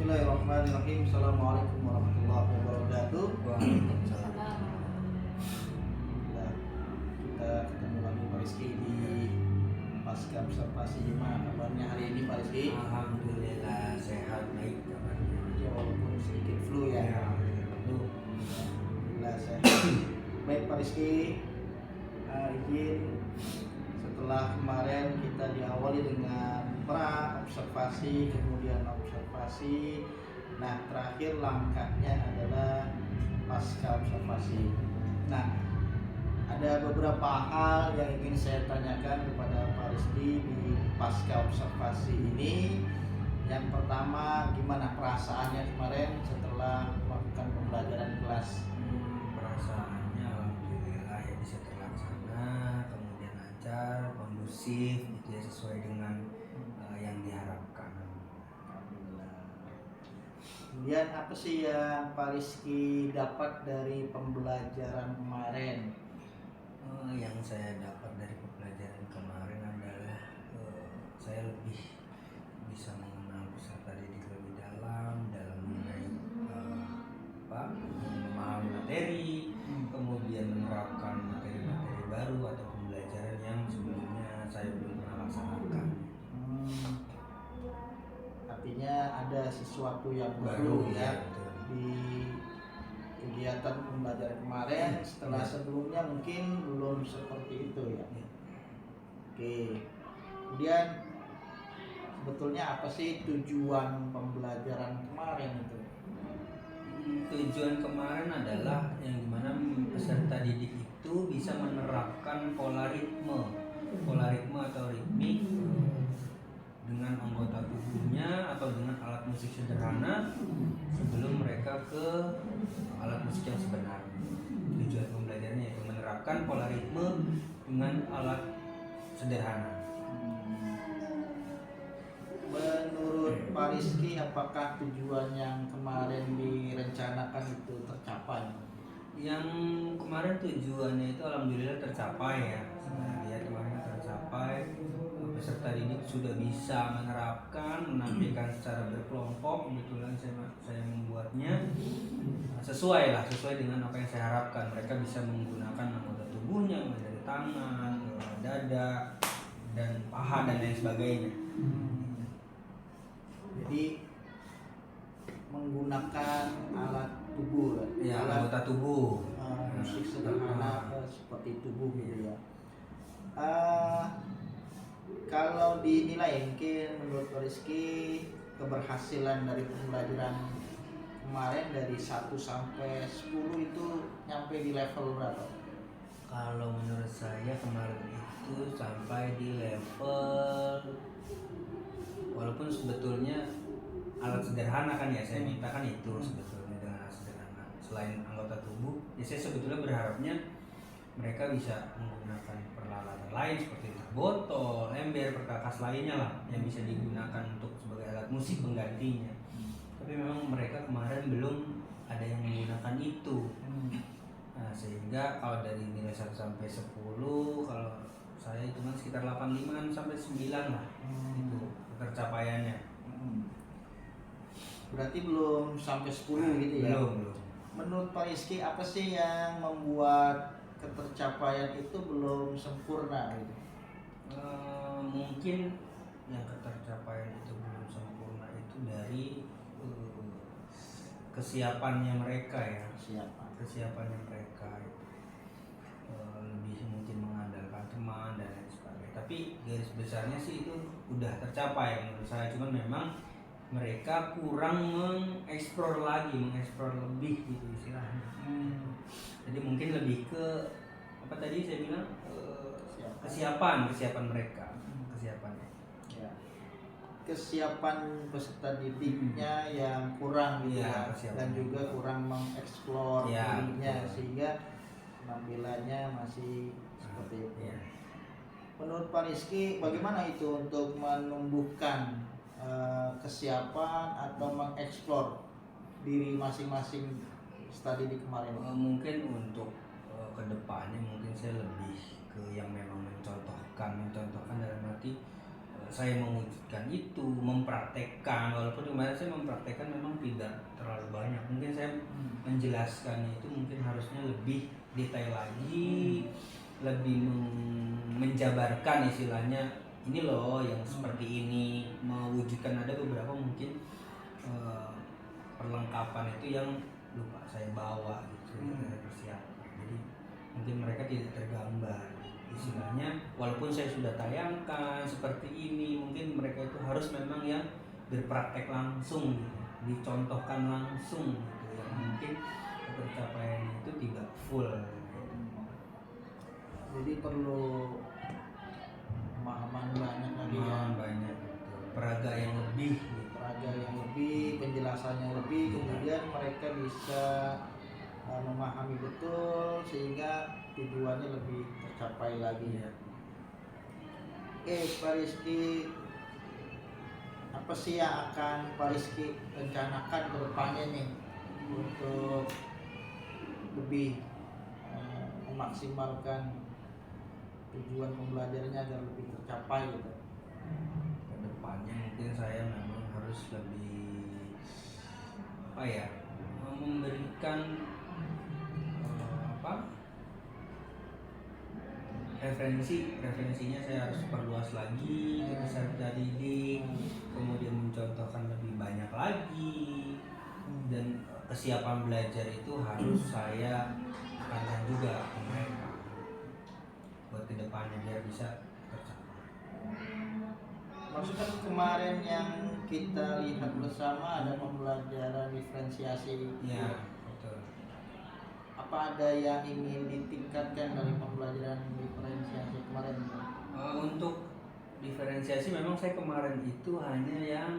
Bismillahirrahmanirrahim. Assalamualaikum warahmatullahi wabarakatuh. Waalaikumsalam. Alhamdulillah, kita ketemu lagi Pak Rizky di pasca observasi. Gimana kabarnya hari ini Pak Rizky? Alhamdulillah sehat baik kabarnya. Ya, walaupun sedikit flu ya. Alhamdulillah sehat. Baik Pak Rizky, izin setelah kemarin kita diawali dengan pra observasi, kemudian observasi. Nah, terakhir langkahnya adalah pasca observasi. Nah, ada beberapa hal yang ingin saya tanyakan kepada Pak Rizky di pasca observasi ini. Yang pertama, gimana perasaannya kemarin setelah melakukan pembelajaran kelas? Perasaannya alhamdulillah ya bisa terlaksana, kemudian lancar, kondusif, gitu ya, sesuai dengan yang diharapkan. Kemudian apa sih yang Pak Rizky dapat dari pembelajaran kemarin? Yang saya dapat dari pembelajaran kemarin adalah saya lebih bisa mengenal peserta didik lebih dalam mengenai memahami materi, kemudian menerapkan materi-materi baru atau pembelajaran yang sebelumnya saya belum pernah laksanakan. Artinya ada sesuatu yang baru ya betul. Di kegiatan pembelajaran kemarin, setelah sebelumnya mungkin belum seperti itu ya. Oke. Kemudian sebetulnya apa sih tujuan pembelajaran kemarin itu? Tujuan kemarin adalah yang dimana peserta didik itu bisa menerapkan pola ritme atau ritmik dengan anggota tubuhnya atau dengan alat musik sederhana sebelum mereka ke alat musik yang sebenarnya. Tujuan pembelajarannya itu menerapkan pola ritme dengan alat sederhana. Menurut Pak Rizky, apakah tujuan yang kemarin direncanakan itu tercapai? Yang kemarin tujuannya itu alhamdulillah tercapai ya. Saya lihat kemarin tercapai. Peserta didik sudah bisa menerapkan, menampilkan secara berkelompok. Kebetulan saya membuatnya sesuai dengan apa yang saya harapkan. Mereka bisa menggunakan anggota tubuhnya, mulai dari tangan, dada, dan paha dan lain sebagainya. Jadi menggunakan alat tubuh ya, anggota tubuh, musik sederhana seperti tubuh gitu ya. Kalau dinilai mungkin menurut Pak Rizky keberhasilan dari pembelajaran kemarin dari 1 sampai 10 itu nyampe di level berapa? Kalau menurut saya kemarin itu sampai di level, walaupun sebetulnya alat sederhana kan ya, saya minta kan itu sebetulnya dengan alat sederhana. Selain anggota tubuh, ya saya sebetulnya berharapnya mereka bisa menggunakan peralatan lain seperti botol, ember, perkakas lainnya lah yang bisa digunakan untuk sebagai alat musik penggantinya. Tapi memang mereka kemarin belum ada yang menggunakan itu. Nah, sehingga kalau dari nilai 1 sampai 10, kalau saya cuma sekitar 85 sampai 9 lah. Itu tercapaiannya. Berarti belum sampai 10 gitu ya? Belum. Menurut Pak Rizky apa sih yang membuat ketercapaian itu belum sempurna gitu? Mungkin yang ketercapaian itu belum sempurna itu dari kesiapannya mereka ya. Kesiapannya mereka lebih mungkin mengandalkan teman dan lain sebagainya. Tapi garis besarnya sih itu udah tercapai menurut saya. Cuman memang mereka kurang mengeksplor lebih gitu istilahnya. Jadi mungkin lebih ke apa tadi saya bilang kesiapan mereka, kesiapannya. Ya. Kesiapan peserta didiknya yang kurang gitu ya, dan juga kurang mengeksplor dirinya sehingga penampilannya masih seperti itu. Ya. Menurut Pak Rizky, bagaimana itu untuk menumbuhkan kesiapan atau mengeksplor diri masing-masing peserta didik kemarin? Mungkin untuk kedepannya mungkin saya lebih ke yang memang mencontohkan dalam arti saya mewujudkan itu, mempraktekkan, walaupun kemarin saya mempraktekkan memang tidak terlalu banyak. Mungkin saya menjelaskannya itu mungkin harusnya lebih detail lagi, lebih menjabarkan istilahnya, ini loh yang seperti ini, mewujudkan ada beberapa mungkin perlengkapan itu yang lupa saya bawa gitu, saya persiapkan. Jadi mungkin mereka tidak tergambar istilahnya, walaupun saya sudah tayangkan seperti ini, mungkin mereka itu harus memang yang berpraktek langsung gitu, dicontohkan langsung gitu, yang mungkin pencapaian itu tidak full gitu. Jadi perlu pemahaman banyak lagi ya, Banyak gitu. Peraga yang lebih gitu. peraga yang lebih, penjelasannya lebih, kemudian mereka bisa memahami betul sehingga tujuannya lebih tercapai lagi. Iya. Oke, Pak Rizky, apa sih yang akan Pak Rizky rencanakan ke depannya nih untuk lebih memaksimalkan tujuan pembelajarannya agar lebih tercapai gitu? Kedepannya mungkin saya memang harus lebih memberikan referensinya saya harus perluas lagi, peserta didik, kemudian mencontohkan lebih banyak lagi, dan kesiapan belajar itu harus saya tekankan juga ke mereka buat kedepannya biar bisa tercapai. Maksudnya kemarin yang kita lihat bersama ada pembelajaran diferensiasi. Ya, betul. Apa ada yang ingin ditingkatkan dari pembelajaran diferensiasi kemarin? Untuk diferensiasi memang saya kemarin itu hanya yang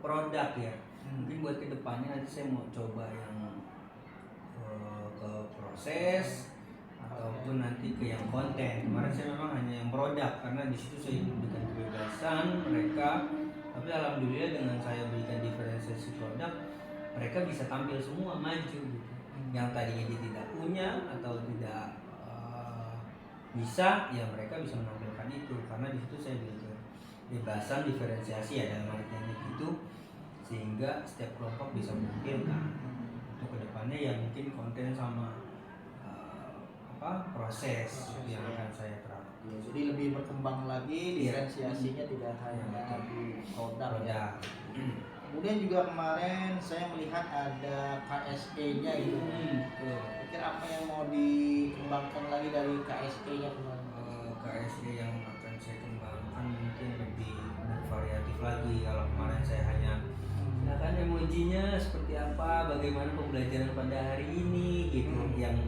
produk ya. Mungkin buat kedepannya nanti saya mau coba yang ke proses ataupun nanti ke yang konten. Kemarin saya memang hanya yang produk karena di situ saya berikan kebebasan mereka. Tapi alhamdulillah dengan saya berikan diferensiasi produk, mereka bisa tampil semua maju gitu. Yang tadinya dia tidak punya atau tidak bisa, ya mereka bisa menampilkan itu karena di situ saya berikan kebebasan diferensiasi ya dalam artinya gitu, sehingga setiap kelompok bisa menampilkan. Untuk kedepannya ya mungkin konten sama proses yang akan saya terapkan. Ya, jadi lebih berkembang lagi diferensiasinya, tidak hanya di produk ya. Kemudian juga kemarin saya melihat ada KSE-nya gitu. Kira apa yang mau dikembangkan lagi dari KSE-nya kemarin? KSE yang akan saya kembangkan mungkin lebih bervariatif lagi. Kalau kemarin saya hanya silakan emojinya seperti apa, bagaimana pembelajaran pada hari ini gitu, yang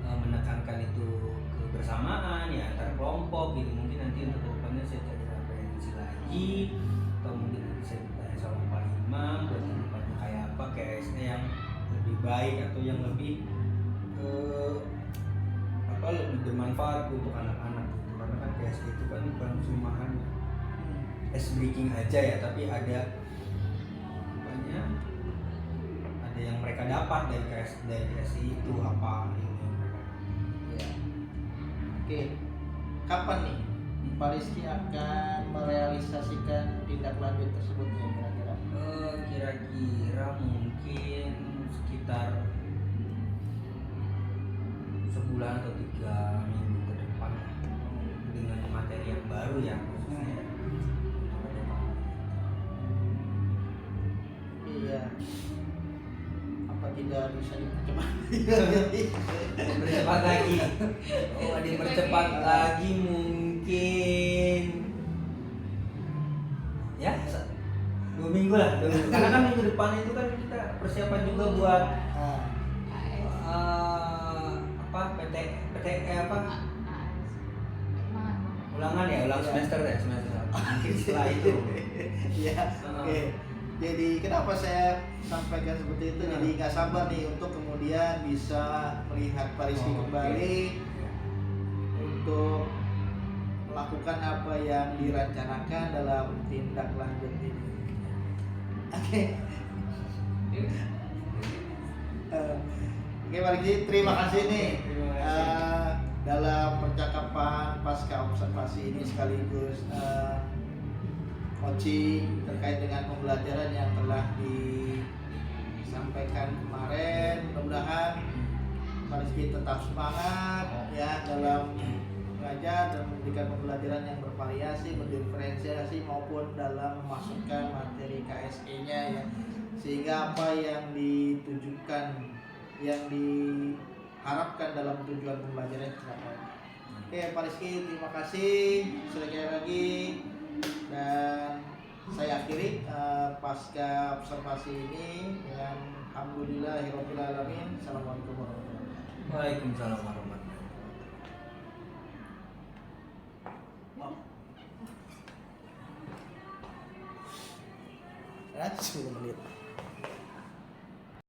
menekankan itu kebersamaan ya antar kelompok gitu. Mungkin nanti untuk kedepannya saya cari referensi lagi, atau mungkin nanti saya bertanya sama Pak Imam buat kedepannya kayak apa KSE yang lebih baik atau yang lebih lebih bermanfaat untuk anak-anak gitu. Karena kan KSE itu kan bukan cuma hanya ice breaking aja ya, tapi ada yang mereka dapat dari KSE itu apa ini mereka. Ya. Oke, kapan nih Pak Rizky akan merealisasikan tindak lanjut tersebut ya kira-kira? Kira-kira mungkin sekitar sebulan atau 3 minggu ke depan dengan materi yang baru ya khususnya. Iya. Apa tidak bisa dipercepat? Dipercepat lagi. Oh, dipercepat lagi mungkin. Ya, 2 minggu lah. 2 minggu. Karena kan minggu depan itu kan kita persiapan juga buat ulangan ya, ulang semester ya, semester. Mungkin setelah itu. Iya. Oke. Jadi kenapa saya sampaikan seperti itu? Jadi nggak sabar nih untuk kemudian bisa melihat Pak Rizky kembali untuk melakukan apa yang dirancanakan dalam tindak lanjut ini. Oke. Oke Pak Rizky, terima kasih nih dalam percakapan pasca observasi ini sekaligus coaching terkait dengan pembelajaran yang telah disampaikan kemarin. Mudah-mudahan Pak Rizky tetap semangat ya dalam mengajar dan memberikan pembelajaran yang bervariasi, berdiferensiasi maupun dalam memasukkan materi KSE-nya ya, sehingga apa yang ditujukan, yang diharapkan dalam tujuan pembelajaran tercapai. Oke Pak Rizky, terima kasih sekali lagi, dan saya akhiri pasca observasi ini dengan alhamdulillahirabbil alamin. Assalamualaikum warahmatullahi wabarakatuh. Waalaikumsalam warahmatullahi Racun.